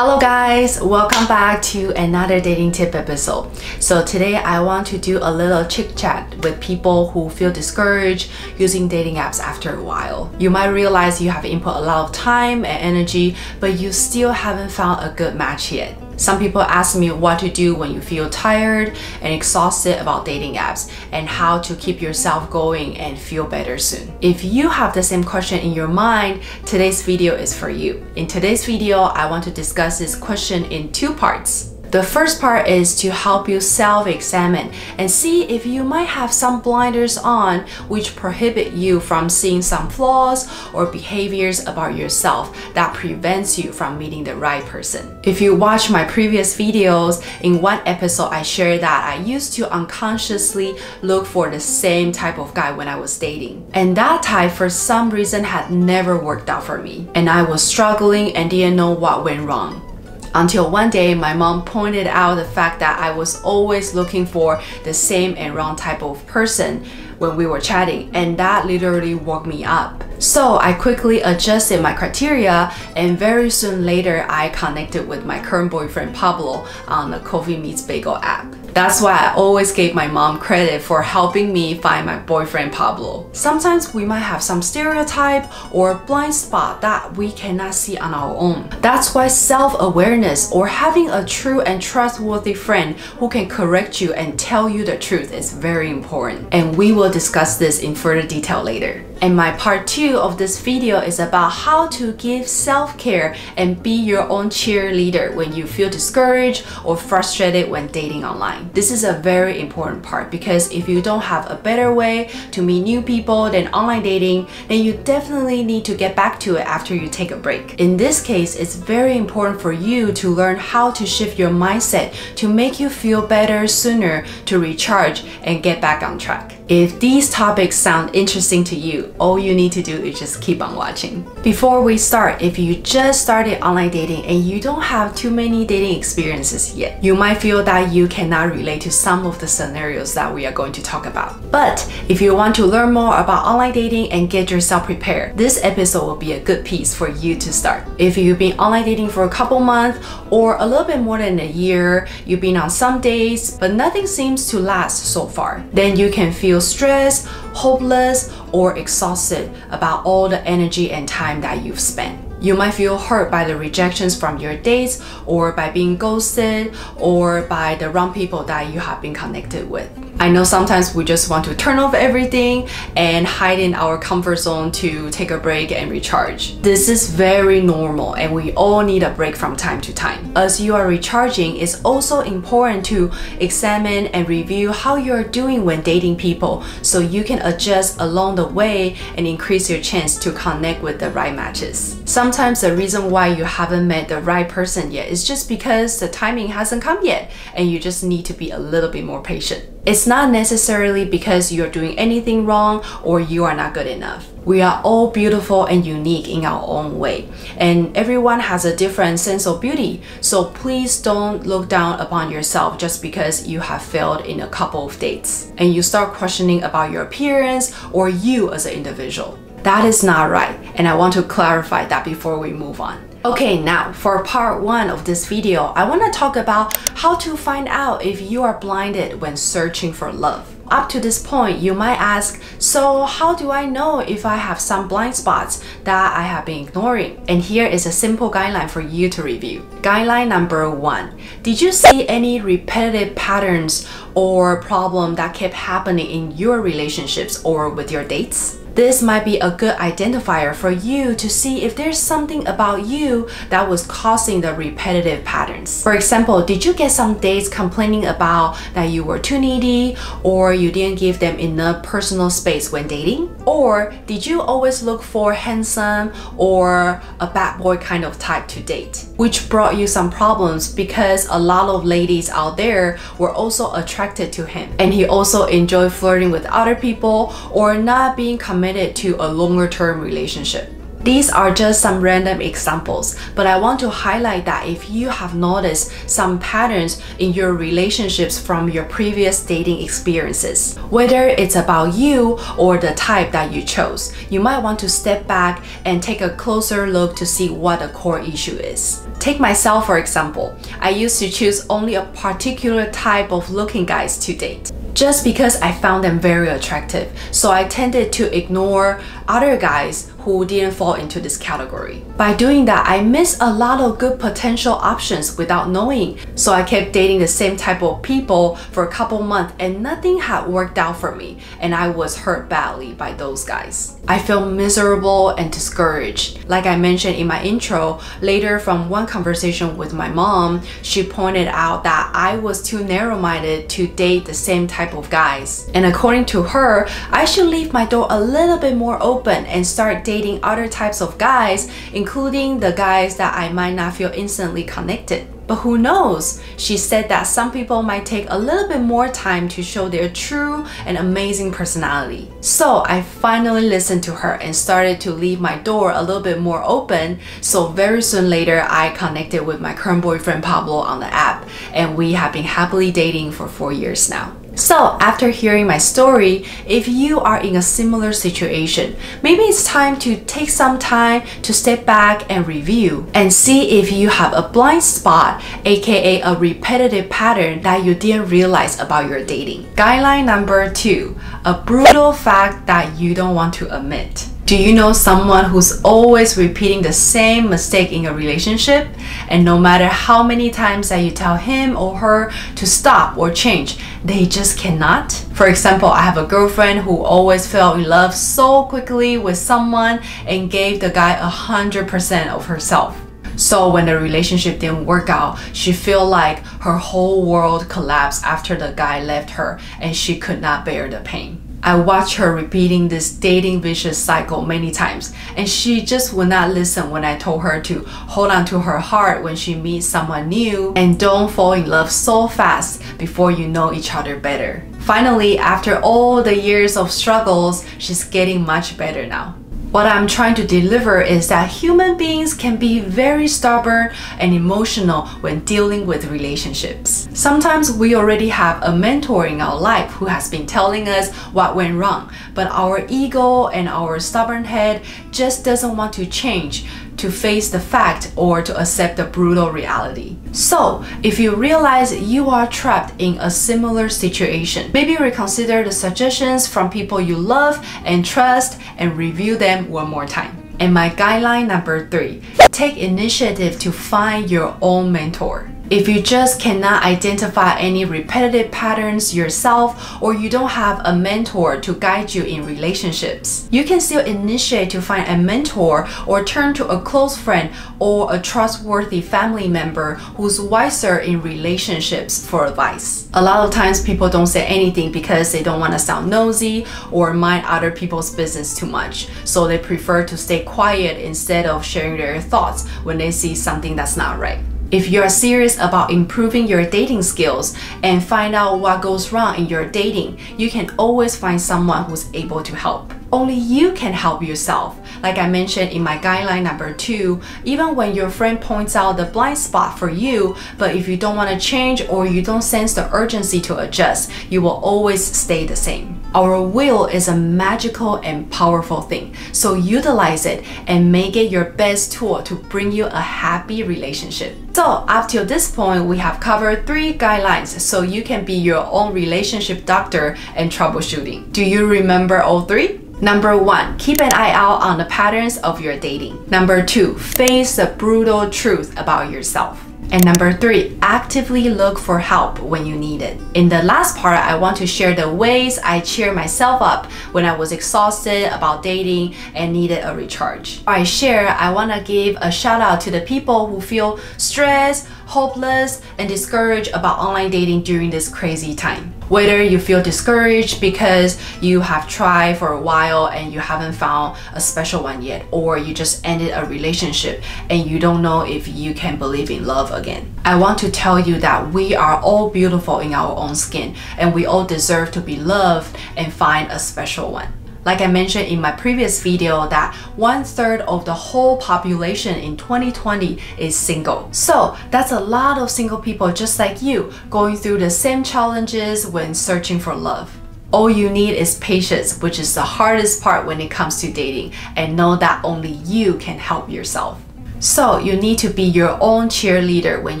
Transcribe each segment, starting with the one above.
Hello guys, welcome back to another dating tip episode. So today I want to do a little chit chat with people who feel discouraged using dating apps after a while. You might realize you have input a lot of time and energy, but you still haven't found a good match yet. Some people ask me what to do when you feel tired and exhausted about dating apps and how to keep yourself going and feel better soon. If you have the same question in your mind, today's video is for you. In today's video, I want to discuss this question in two parts. The first part is to help you self-examine and see if you might have some blinders on which prohibit you from seeing some flaws or behaviors about yourself that prevents you from meeting the right person. If you watch my previous videos, in one episode I shared that I used to unconsciously look for the same type of guy when I was dating. And that type for some reason had never worked out for me. And I was struggling and didn't know what went wrong. Until one day, my mom pointed out the fact that I was always looking for the same and wrong type of person when we were chatting, and that literally woke me up. So I quickly adjusted my criteria, and very soon later, I connected with my current boyfriend Pablo on the Coffee Meets Bagel app. That's why I always gave my mom credit for helping me find my boyfriend Pablo. Sometimes we might have some stereotype or blind spot that we cannot see on our own. That's why self-awareness or having a true and trustworthy friend who can correct you and tell you the truth is very important. And we will discuss this in further detail later. And my part 2 of this video is about how to give self-care and be your own cheerleader when you feel discouraged or frustrated when dating online. This is a very important part because if you don't have a better way to meet new people than online dating, then you definitely need to get back to it after you take a break. In this case, it's very important for you to learn how to shift your mindset to make you feel better sooner, to recharge and get back on track. If these topics sound interesting to you, all you need to do is just keep on watching. Before we start, if you just started online dating and you don't have too many dating experiences yet, you might feel that you cannot relate to some of the scenarios that we are going to talk about. But if you want to learn more about online dating and get yourself prepared, this episode will be a good piece for you to start. If you've been online dating for a couple months or a little bit more than a year, you've been on some dates, but nothing seems to last so far, then you can feel stressed, hopeless, or exhausted about all the energy and time that you've spent. You might feel hurt by the rejections from your dates, or by being ghosted, or by the wrong people that you have been connected with. I know sometimes we just want to turn off everything and hide in our comfort zone to take a break and recharge. This is very normal and we all need a break from time to time. As you are recharging, it's also important to examine and review how you're doing when dating people so you can adjust along the way and increase your chance to connect with the right matches. Sometimes the reason why you haven't met the right person yet is just because the timing hasn't come yet and you just need to be a little bit more patient. It's not necessarily because you're doing anything wrong or you are not good enough. We are all beautiful and unique in our own way, and everyone has a different sense of beauty. So please don't look down upon yourself just because you have failed in a couple of dates and you start questioning about your appearance or you as an individual. That is not right, and I want to clarify that before we move on. Okay, now for part 1 of this video, I want to talk about how to find out if you are blinded when searching for love. Up to this point, you might ask, so how do I know if I have some blind spots that I have been ignoring? And here is a simple guideline for you to review. Guideline number 1. Did you see any repetitive patterns or problem that kept happening in your relationships or with your dates? This might be a good identifier for you to see if there's something about you that was causing the repetitive patterns. For example, did you get some dates complaining about that you were too needy or you didn't give them enough personal space when dating? Or did you always look for handsome or a bad boy kind of type to date? Which brought you some problems because a lot of ladies out there were also attracted to him and he also enjoyed flirting with other people or not being committed to a longer term relationship. These are just some random examples, but I want to highlight that if you have noticed some patterns in your relationships from your previous dating experiences, whether it's about you or the type that you chose, you might want to step back and take a closer look to see what the core issue is. Take myself for example. I used to choose only a particular type of looking guys to date, just because I found them very attractive. So I tended to ignore other guys who didn't fall into this category. By doing that, I missed a lot of good potential options without knowing. So I kept dating the same type of people for a couple months and nothing had worked out for me, and I was hurt badly by those guys. I felt miserable and discouraged. Like I mentioned in my intro, later from one conversation with my mom, she pointed out that I was too narrow-minded to date the same type of guys. And according to her, I should leave my door a little bit more open and start dating other types of guys, including the guys that I might not feel instantly connected. But who knows? She said that some people might take a little bit more time to show their true and amazing personality. So I finally listened to her and started to leave my door a little bit more open. So very soon later, I connected with my current boyfriend Pablo on the app, and we have been happily dating for 4 years now. So after hearing my story, if you are in a similar situation, maybe it's time to take some time to step back and review and see if you have a blind spot, aka a repetitive pattern that you didn't realize about your dating. Guideline number 2, a brutal fact that you don't want to admit. Do you know someone who's always repeating the same mistake in a relationship? And no matter how many times that you tell him or her to stop or change, they just cannot? For example, I have a girlfriend who always fell in love so quickly with someone and gave the guy 100% of herself. So when the relationship didn't work out, she felt like her whole world collapsed after the guy left her and she could not bear the pain. I watched her repeating this dating vicious cycle many times, and she just would not listen when I told her to hold on to her heart when she meets someone new and don't fall in love so fast before you know each other better. Finally, after all the years of struggles, she's getting much better now. What I'm trying to deliver is that human beings can be very stubborn and emotional when dealing with relationships. Sometimes we already have a mentor in our life who has been telling us what went wrong, but our ego and our stubborn head just doesn't want to change, to face the fact or to accept the brutal reality. So, if you realize you are trapped in a similar situation, maybe reconsider the suggestions from people you love and trust and review them one more time. And my guideline number 3, take initiative to find your own mentor. If you just cannot identify any repetitive patterns yourself, or you don't have a mentor to guide you in relationships, you can still initiate to find a mentor or turn to a close friend or a trustworthy family member who's wiser in relationships for advice. A lot of times people don't say anything because they don't want to sound nosy or mind other people's business too much. So they prefer to stay quiet instead of sharing their thoughts when they see something that's not right. If you are serious about improving your dating skills and find out what goes wrong in your dating, you can always find someone who's able to help. Only you can help yourself. Like I mentioned in my guideline number 2, even when your friend points out the blind spot for you, but if you don't want to change or you don't sense the urgency to adjust, you will always stay the same. Our will is a magical and powerful thing, so utilize it and make it your best tool to bring you a happy relationship. So up till this point, we have covered 3 guidelines so you can be your own relationship doctor and troubleshooting. Do you remember all 3? Number 1, keep an eye out on the patterns of your dating. Number 2, face the brutal truth about yourself. And number 3, actively look for help when you need it. In the last part, I want to share the ways I cheer myself up when I was exhausted about dating and needed a recharge. I want to give a shout out to the people who feel stressed, hopeless, and discouraged about online dating during this crazy time. Whether you feel discouraged because you have tried for a while and you haven't found a special one yet, or you just ended a relationship and you don't know if you can believe in love again. I want to tell you that we are all beautiful in our own skin and we all deserve to be loved and find a special one. Like I mentioned in my previous video that 1/3 of the whole population in 2020 is single. So that's a lot of single people just like you going through the same challenges when searching for love. All you need is patience, which is the hardest part when it comes to dating, and know that only you can help yourself. So you need to be your own cheerleader when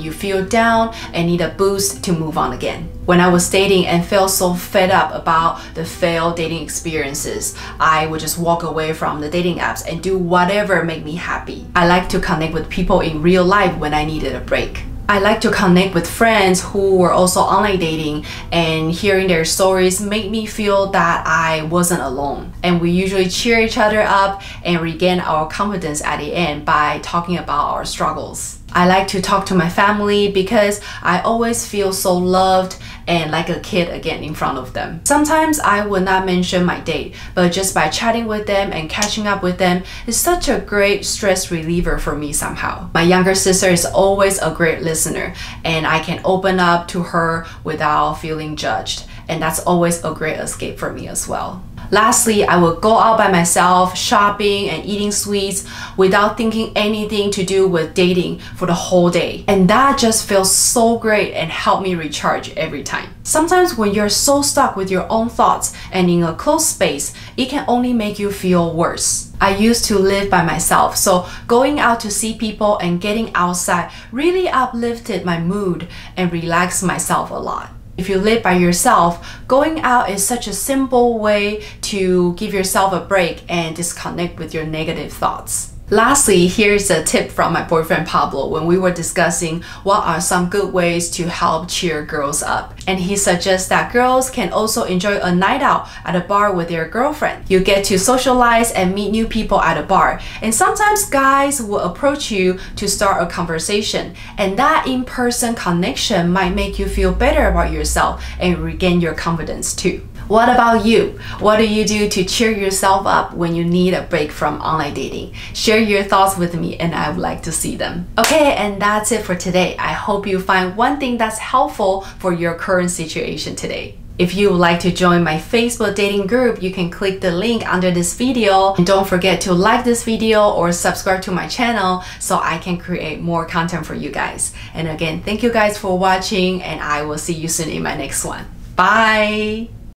you feel down and need a boost to move on again. When I was dating and felt so fed up about the failed dating experiences, I would just walk away from the dating apps and do whatever made me happy. I like to connect with people in real life when I needed a break. I like to connect with friends who were also online dating, and hearing their stories made me feel that I wasn't alone. And we usually cheer each other up and regain our confidence at the end by talking about our struggles. I like to talk to my family because I always feel so loved and like a kid again in front of them. Sometimes I would not mention my date, but just by chatting with them and catching up with them is such a great stress reliever for me somehow. My younger sister is always a great listener, and I can open up to her without feeling judged, and that's always a great escape for me as well. Lastly, I would go out by myself, shopping and eating sweets without thinking anything to do with dating for the whole day. And that just feels so great and helped me recharge every time. Sometimes when you're so stuck with your own thoughts and in a closed space, it can only make you feel worse. I used to live by myself, so going out to see people and getting outside really uplifted my mood and relaxed myself a lot. If you live by yourself, going out is such a simple way to give yourself a break and disconnect with your negative thoughts. Lastly, here's a tip from my boyfriend Pablo when we were discussing what are some good ways to help cheer girls up. And he suggests that girls can also enjoy a night out at a bar with their girlfriend. You get to socialize and meet new people at a bar. And sometimes guys will approach you to start a conversation. And that in-person connection might make you feel better about yourself and regain your confidence too. What about you? What do you do to cheer yourself up when you need a break from online dating? Share your thoughts with me and I would like to see them. Okay, and that's it for today. I hope you find one thing that's helpful for your current situation today. If you would like to join my Facebook dating group, you can click the link under this video. And don't forget to like this video or subscribe to my channel so I can create more content for you guys. And again, thank you guys for watching, and I will see you soon in my next one. Bye!